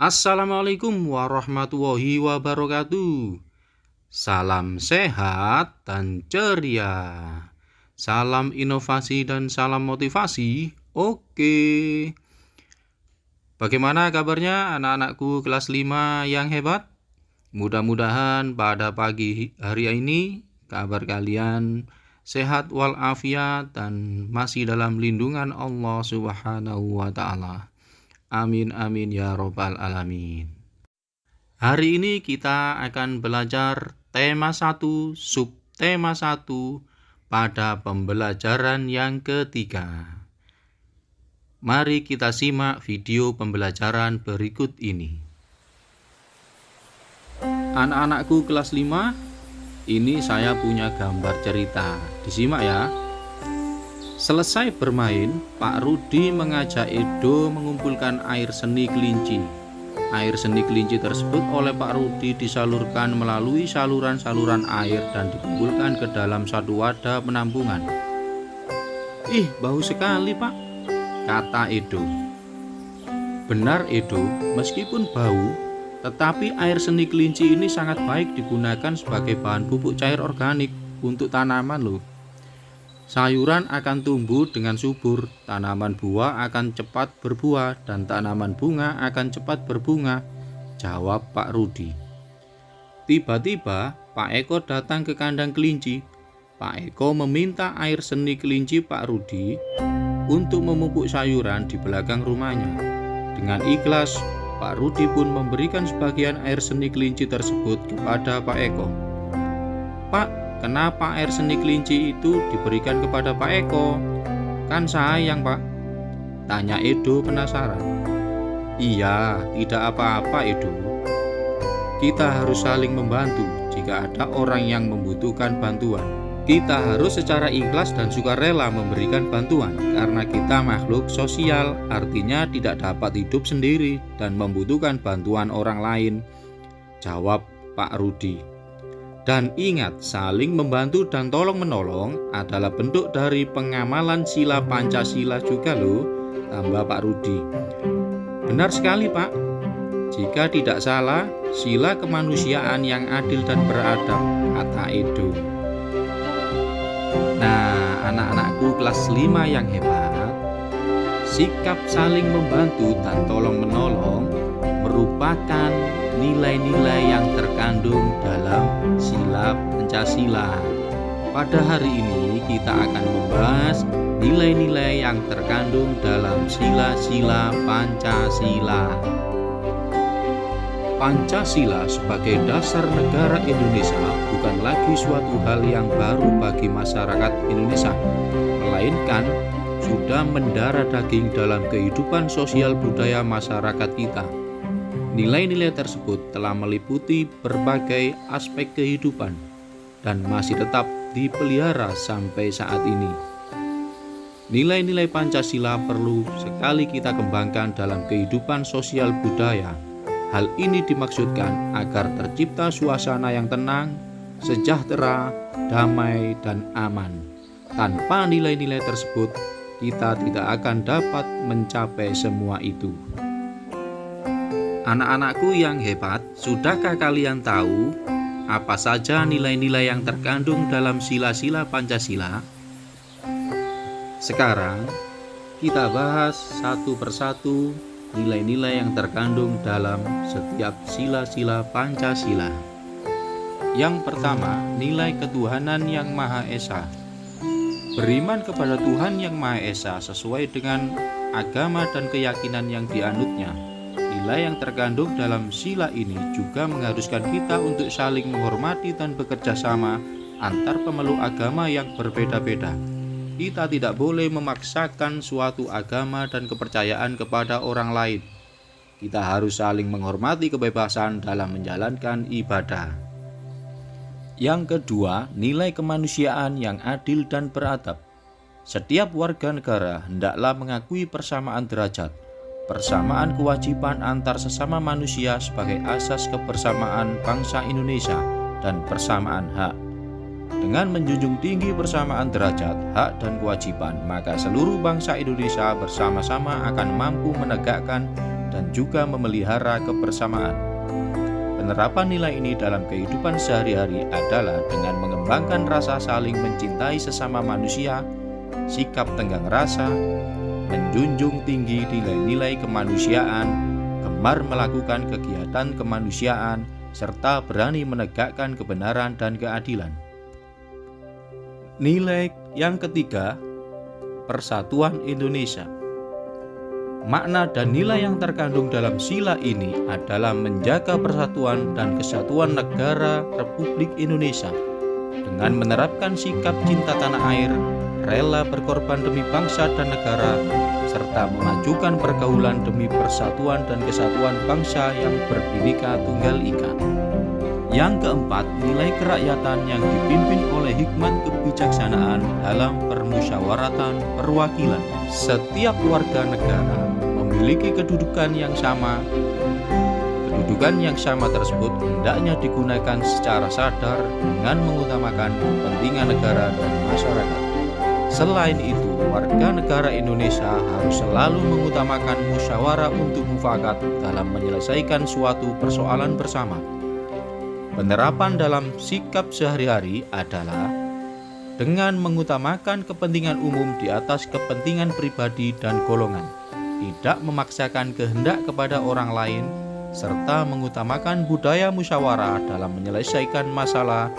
Assalamualaikum warahmatullahi wabarakatuh. Salam sehat dan ceria. Salam inovasi dan salam motivasi. Oke. Bagaimana kabarnya anak-anakku kelas 5 yang hebat? Mudah-mudahan pada pagi hari ini kabar kalian sehat walafiat dan masih dalam lindungan Allah Subhanahu wa taala. Amin amin ya robbal alamin. Hari ini kita akan belajar tema 1, subtema 1 pada pembelajaran yang ketiga. Mari kita simak video pembelajaran berikut ini. Anak-anakku kelas 5, ini saya punya gambar cerita. Disimak ya. Selesai bermain, Pak Rudi mengajak Edo mengumpulkan air seni kelinci. Air seni kelinci tersebut oleh Pak Rudi disalurkan melalui saluran-saluran air dan dikumpulkan ke dalam satu wadah penampungan. "Ih, bau sekali, Pak," kata Edo. Benar, Edo, meskipun bau, tetapi air seni kelinci ini sangat baik digunakan sebagai bahan pupuk cair organik untuk tanaman loh. Sayuran akan tumbuh dengan subur, tanaman buah akan cepat berbuah, dan tanaman bunga akan cepat berbunga, jawab Pak Rudi. Tiba-tiba, Pak Eko datang ke kandang kelinci. Pak Eko meminta air seni kelinci Pak Rudi untuk memupuk sayuran di belakang rumahnya. Dengan ikhlas, Pak Rudi pun memberikan sebagian air seni kelinci tersebut kepada Pak Eko. "Pak, kenapa air seni kelinci itu diberikan kepada Pak Eko? Kan sayang, Pak," tanya Edo penasaran. "Iya, tidak apa-apa, Edo. Kita harus saling membantu jika ada orang yang membutuhkan bantuan. Kita harus secara ikhlas dan sukarela memberikan bantuan karena kita makhluk sosial, artinya tidak dapat hidup sendiri dan membutuhkan bantuan orang lain," jawab Pak Rudi. "Dan ingat, saling membantu dan tolong-menolong adalah bentuk dari pengamalan sila Pancasila juga loh," tambah Pak Rudi. "Benar sekali, Pak. Jika tidak salah, sila kemanusiaan yang adil dan beradab," kata Edo. Nah, anak-anakku kelas 5 yang hebat, sikap saling membantu dan tolong-menolong merupakan nilai-nilai yang terkandung dalam sila Pancasila. Pada hari ini kita akan membahas nilai-nilai yang terkandung dalam sila-sila Pancasila. Pancasila sebagai dasar negara Indonesia bukan lagi suatu hal yang baru bagi masyarakat Indonesia, melainkan sudah mendarah daging dalam kehidupan sosial budaya masyarakat kita. Nilai-nilai tersebut telah meliputi berbagai aspek kehidupan dan masih tetap dipelihara sampai saat ini. Nilai-nilai Pancasila perlu sekali kita kembangkan dalam kehidupan sosial budaya. Hal ini dimaksudkan agar tercipta suasana yang tenang, sejahtera, damai, dan aman. Tanpa nilai-nilai tersebut, kita tidak akan dapat mencapai semua itu. Anak-anakku yang hebat, sudahkah kalian tahu apa saja nilai-nilai yang terkandung dalam sila-sila Pancasila? Sekarang, kita bahas satu persatu nilai-nilai yang terkandung dalam setiap sila-sila Pancasila. Yang pertama, nilai ketuhanan yang Maha Esa. Beriman kepada Tuhan yang Maha Esa sesuai dengan agama dan keyakinan yang dianutnya. Nilai yang terkandung dalam sila ini juga mengharuskan kita untuk saling menghormati dan bekerja sama antar pemeluk agama yang berbeda-beda. Kita tidak boleh memaksakan suatu agama dan kepercayaan kepada orang lain. Kita harus saling menghormati kebebasan dalam menjalankan ibadah. Yang kedua, nilai kemanusiaan yang adil dan beradab. Setiap warga negara hendaklah mengakui persamaan derajat, persamaan kewajiban antar sesama manusia sebagai asas kebersamaan bangsa Indonesia dan persamaan hak. Dengan menjunjung tinggi persamaan derajat, hak, dan kewajiban, maka seluruh bangsa Indonesia bersama-sama akan mampu menegakkan dan juga memelihara kebersamaan. Penerapan nilai ini dalam kehidupan sehari-hari adalah dengan mengembangkan rasa saling mencintai sesama manusia, sikap tenggang rasa, menjunjung tinggi nilai-nilai kemanusiaan, gemar melakukan kegiatan kemanusiaan, serta berani menegakkan kebenaran dan keadilan. Nilai yang ketiga, Persatuan Indonesia. Makna dan nilai yang terkandung dalam sila ini adalah menjaga persatuan dan kesatuan negara Republik Indonesia dengan menerapkan sikap cinta tanah air, rela berkorban demi bangsa dan negara, serta memajukan pergaulan demi persatuan dan kesatuan bangsa yang berbhinneka tunggal ika. Yang keempat, nilai kerakyatan yang dipimpin oleh hikmat kebijaksanaan dalam permusyawaratan perwakilan. Setiap warga negara memiliki kedudukan yang sama. Kedudukan yang sama tersebut hendaknya digunakan secara sadar dengan mengutamakan kepentingan negara dan masyarakat. Selain itu, warga negara Indonesia harus selalu mengutamakan musyawarah untuk mufakat dalam menyelesaikan suatu persoalan bersama. Penerapan dalam sikap sehari-hari adalah dengan mengutamakan kepentingan umum di atas kepentingan pribadi dan golongan, tidak memaksakan kehendak kepada orang lain, serta mengutamakan budaya musyawarah dalam menyelesaikan masalah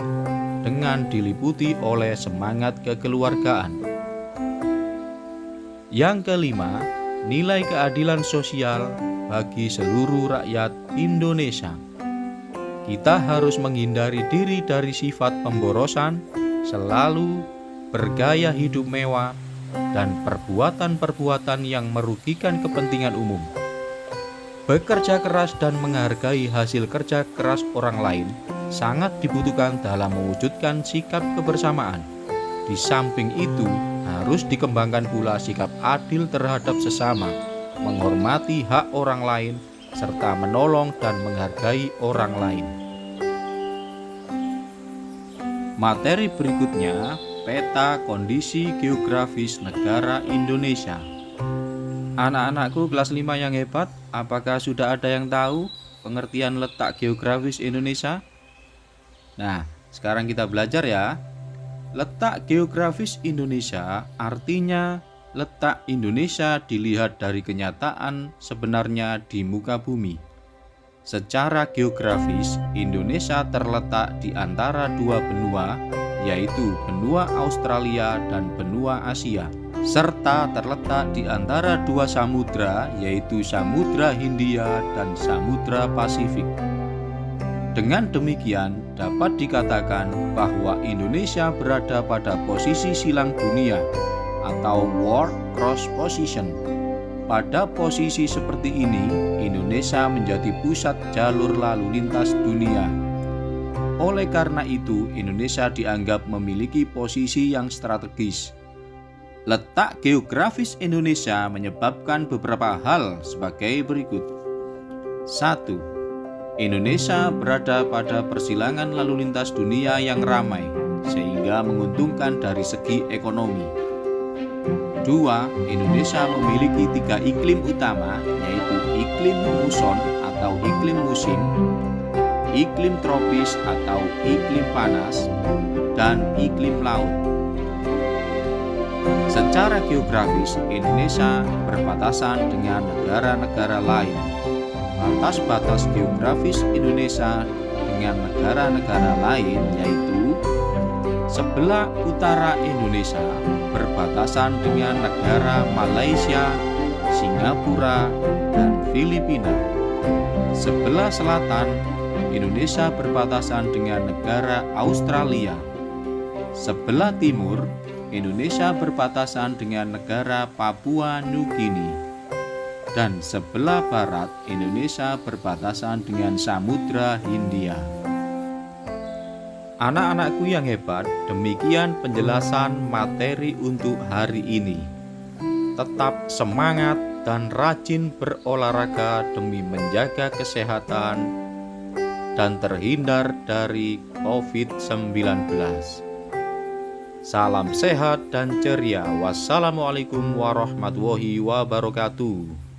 dengan diliputi oleh semangat kekeluargaan. Yang kelima, nilai keadilan sosial bagi seluruh rakyat Indonesia. Kita harus menghindari diri dari sifat pemborosan, selalu bergaya hidup mewah, dan perbuatan-perbuatan yang merugikan kepentingan umum. Bekerja keras dan menghargai hasil kerja keras orang lain sangat dibutuhkan dalam mewujudkan sikap kebersamaan. Di samping itu, harus dikembangkan pula sikap adil terhadap sesama, menghormati hak orang lain, serta menolong dan menghargai orang lain. Materi berikutnya, peta kondisi geografis negara Indonesia. Anak-anakku kelas 5 yang hebat, apakah sudah ada yang tahu pengertian letak geografis Indonesia? Nah, sekarang kita belajar ya. Letak geografis Indonesia artinya letak Indonesia dilihat dari kenyataan sebenarnya di muka bumi. Secara geografis, Indonesia terletak di antara dua benua, yaitu benua Australia dan benua Asia, serta terletak di antara dua samudra, yaitu Samudra Hindia dan Samudra Pasifik. Dengan demikian, dapat dikatakan bahwa Indonesia berada pada posisi silang dunia atau world cross position. Pada posisi seperti ini, Indonesia menjadi pusat jalur lalu lintas dunia. Oleh karena itu, Indonesia dianggap memiliki posisi yang strategis. Letak geografis Indonesia menyebabkan beberapa hal sebagai berikut. 1. Indonesia berada pada persilangan lalu lintas dunia yang ramai, sehingga menguntungkan dari segi ekonomi. 2. Indonesia memiliki 3 iklim utama, yaitu iklim muson atau iklim musim, iklim tropis atau iklim panas, dan iklim laut. Secara geografis, Indonesia berbatasan dengan negara-negara lain. Batas-batas geografis Indonesia dengan negara-negara lain yaitu sebelah utara Indonesia berbatasan dengan negara Malaysia, Singapura, dan Filipina. Sebelah selatan Indonesia berbatasan dengan negara Australia. Sebelah timur Indonesia berbatasan dengan negara Papua Nugini. Dan sebelah barat Indonesia berbatasan dengan Samudra Hindia. Anak-anakku yang hebat, demikian penjelasan materi untuk hari ini. Tetap semangat dan rajin berolahraga demi menjaga kesehatan dan terhindar dari COVID-19. Salam sehat dan ceria. Wassalamualaikum warahmatullahi wabarakatuh.